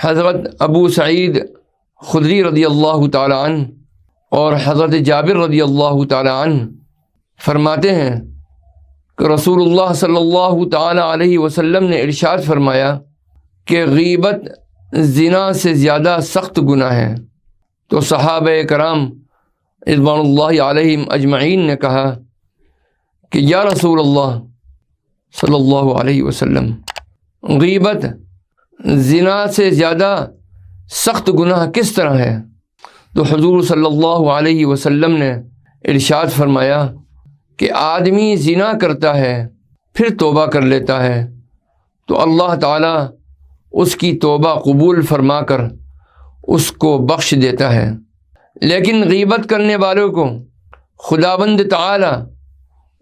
حضرت ابو سعید خدری رضی اللہ تعالی عنہ اور حضرت جابر رضی اللہ تعالی عنہ فرماتے ہیں کہ رسول اللہ صلی اللہ تعالی علیہ وسلم نے ارشاد فرمایا کہ غیبت زنا سے زیادہ سخت گناہ ہے۔ تو صحابہ کرام رضوان اللہ علیہم اجمعین نے کہا کہ یا رسول اللہ صلی اللہ علیہ وسلم، غیبت زنا سے زیادہ سخت گناہ کس طرح ہے؟ تو حضور صلی اللہ علیہ وسلم نے ارشاد فرمایا کہ آدمی زنا کرتا ہے پھر توبہ کر لیتا ہے تو اللہ تعالیٰ اس کی توبہ قبول فرما کر اس کو بخش دیتا ہے، لیکن غیبت کرنے والوں کو خداوند تعالیٰ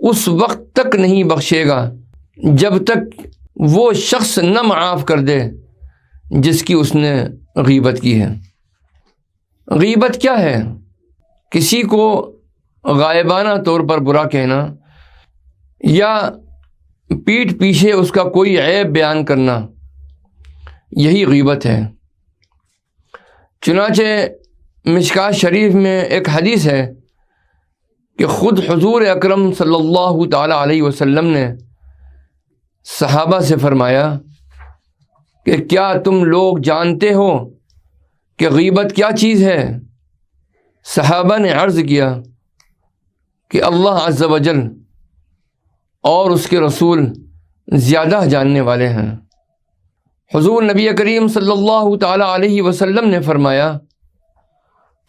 اس وقت تک نہیں بخشے گا جب تک وہ شخص نہ معاف کر دے جس کی اس نے غیبت کی ہے۔ غیبت کیا ہے؟ کسی کو غائبانہ طور پر برا کہنا یا پیٹھ پیچھے اس کا کوئی عیب بیان کرنا، یہی غیبت ہے۔ چنانچہ مشکوٰۃ شریف میں ایک حدیث ہے کہ خود حضور اکرم صلی اللہ تعالی علیہ وسلم نے صحابہ سے فرمایا کہ کیا تم لوگ جانتے ہو کہ غیبت کیا چیز ہے؟ صحابہ نے عرض کیا کہ اللہ عز و جل اور اس کے رسول زیادہ جاننے والے ہیں۔ حضور نبی کریم صلی اللہ تعالی علیہ وسلم نے فرمایا،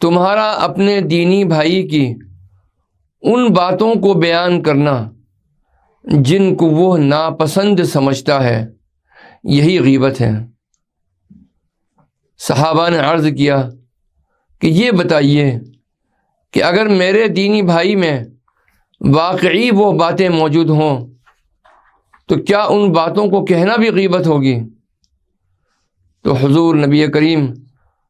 تمہارا اپنے دینی بھائی کی ان باتوں کو بیان کرنا جن کو وہ ناپسند سمجھتا ہے، یہی غیبت ہے۔ صحابہ نے عرض کیا کہ یہ بتائیے کہ اگر میرے دینی بھائی میں واقعی وہ باتیں موجود ہوں تو کیا ان باتوں کو کہنا بھی غیبت ہوگی؟ تو حضور نبی کریم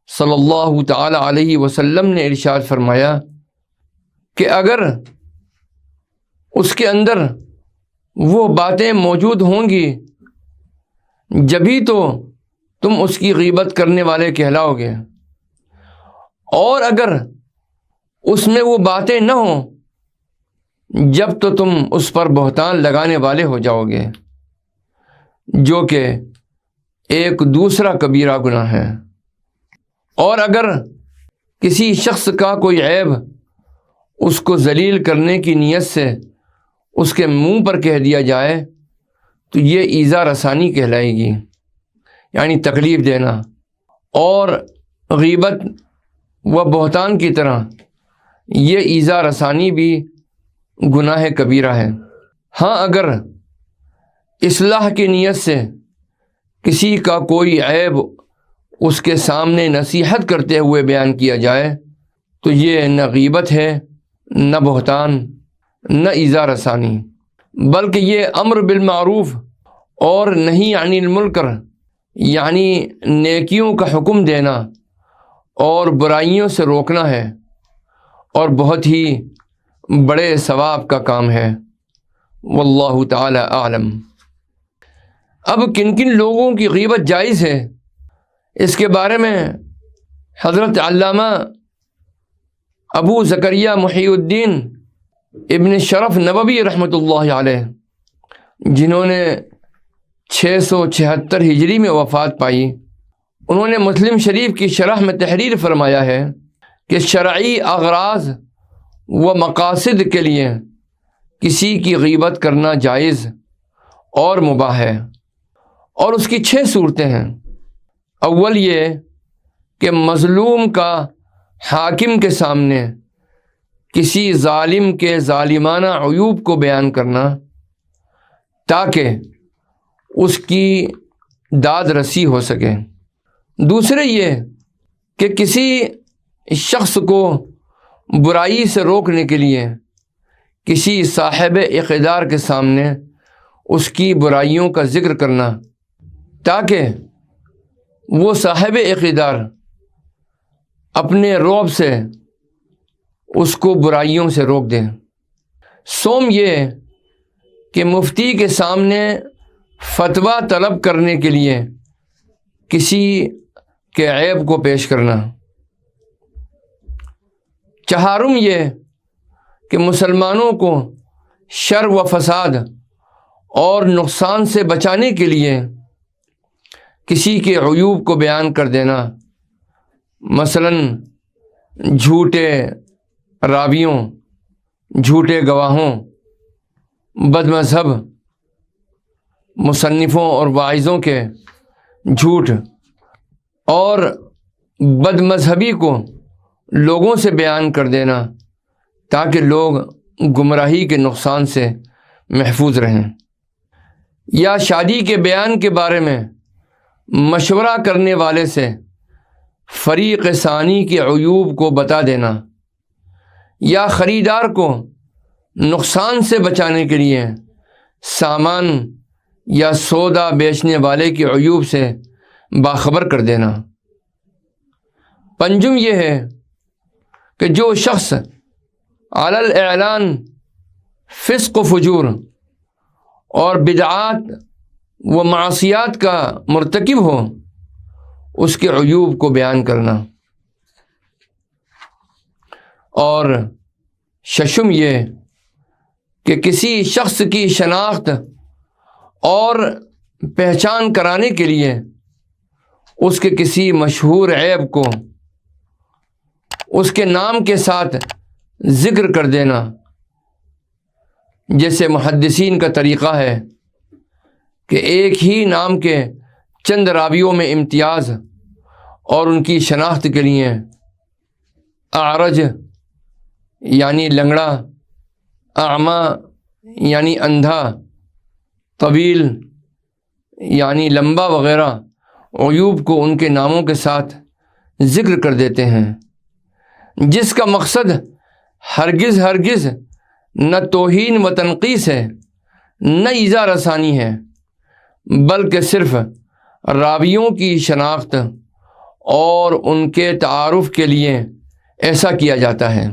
صلی اللہ تعالی علیہ وسلم نے ارشاد فرمایا کہ اگر اس کے اندر وہ باتیں موجود ہوں گی جبھی تو تم اس کی غیبت کرنے والے کہلاؤ گے، اور اگر اس میں وہ باتیں نہ ہوں جب تو تم اس پر بہتان لگانے والے ہو جاؤ گے، جو کہ ایک دوسرا کبیرہ گناہ ہے۔ اور اگر کسی شخص کا کوئی عیب اس کو ذلیل کرنے کی نیت سے اس کے منہ پر کہہ دیا جائے تو یہ ایذا رسانی کہلائے گی، یعنی تکلیف دینا، اور غیبت و بہتان کی طرح یہ ایذا رسانی بھی گناہ کبیرہ ہے۔ ہاں، اگر اصلاح کی نیت سے کسی کا کوئی عیب اس کے سامنے نصیحت کرتے ہوئے بیان کیا جائے تو یہ نہ غیبت ہے، نہ بہتان، نہ ایذا رسانی، بلکہ یہ امر بالمعروف اور نہی عن المنکر، یعنی نیکیوں کا حکم دینا اور برائیوں سے روکنا ہے، اور بہت ہی بڑے ثواب کا کام ہے۔ واللہ تعالی اعلم۔ اب کن کن لوگوں کی غیبت جائز ہے، اس کے بارے میں حضرت علامہ ابو زکریا محی الدین ابن شرف نووی رحمۃ اللہ علیہ، جنہوں نے 676 ہجری میں وفات پائی، انہوں نے مسلم شریف کی شرح میں تحریر فرمایا ہے کہ شرعی اغراض و مقاصد کے لیے کسی کی غیبت کرنا جائز اور مباح ہے، اور اس کی 6 صورتیں ہیں۔ اول یہ کہ مظلوم کا حاکم کے سامنے کسی ظالم کے ظالمانہ عیوب کو بیان کرنا تاکہ اس کی داد رسی ہو سکے۔ دوسرے یہ کہ کسی شخص کو برائی سے روکنے کے لیے کسی صاحب اقتدار کے سامنے اس کی برائیوں کا ذکر کرنا تاکہ وہ صاحب اقتدار اپنے رعب سے اس کو برائیوں سے روک دیں۔ سوم یہ کہ مفتی کے سامنے فتویٰ طلب کرنے کے لیے کسی کے عیب کو پیش کرنا۔ چہارم یہ کہ مسلمانوں کو شر و فساد اور نقصان سے بچانے کے لیے کسی کے عیوب کو بیان کر دینا، مثلاً جھوٹے راویوں، جھوٹے گواہوں، بد مذہب مصنفوں اور واعظوں کے جھوٹ اور بد مذہبی کو لوگوں سے بیان کر دینا تاکہ لوگ گمراہی کے نقصان سے محفوظ رہیں، یا شادی کے بیان کے بارے میں مشورہ کرنے والے سے فریق ثانی کے عیوب کو بتا دینا، یا خریدار کو نقصان سے بچانے کے لیے سامان یا سودا بیچنے والے کے عیوب سے باخبر کر دینا۔ پنجم یہ ہے کہ جو شخص علی الاعلان فسق و فجور اور بدعات و معصیات کا مرتکب ہو، اس کے عیوب کو بیان کرنا۔ اور ششم یہ کہ کسی شخص کی شناخت اور پہچان کرانے کے لیے اس کے کسی مشہور عیب کو اس کے نام کے ساتھ ذکر کر دینا، جیسے محدثین کا طریقہ ہے کہ ایک ہی نام کے چند راویوں میں امتیاز اور ان کی شناخت کے لیے اعرج یعنی لنگڑا، اعمی یعنی اندھا، طویل یعنی لمبا وغیرہ عیوب کو ان کے ناموں کے ساتھ ذکر کر دیتے ہیں، جس کا مقصد ہرگز نہ توہین و تنقیص ہے، نہ ایذا رسانی ہے، بلکہ صرف راویوں کی شناخت اور ان کے تعارف کے لیے ایسا کیا جاتا ہے۔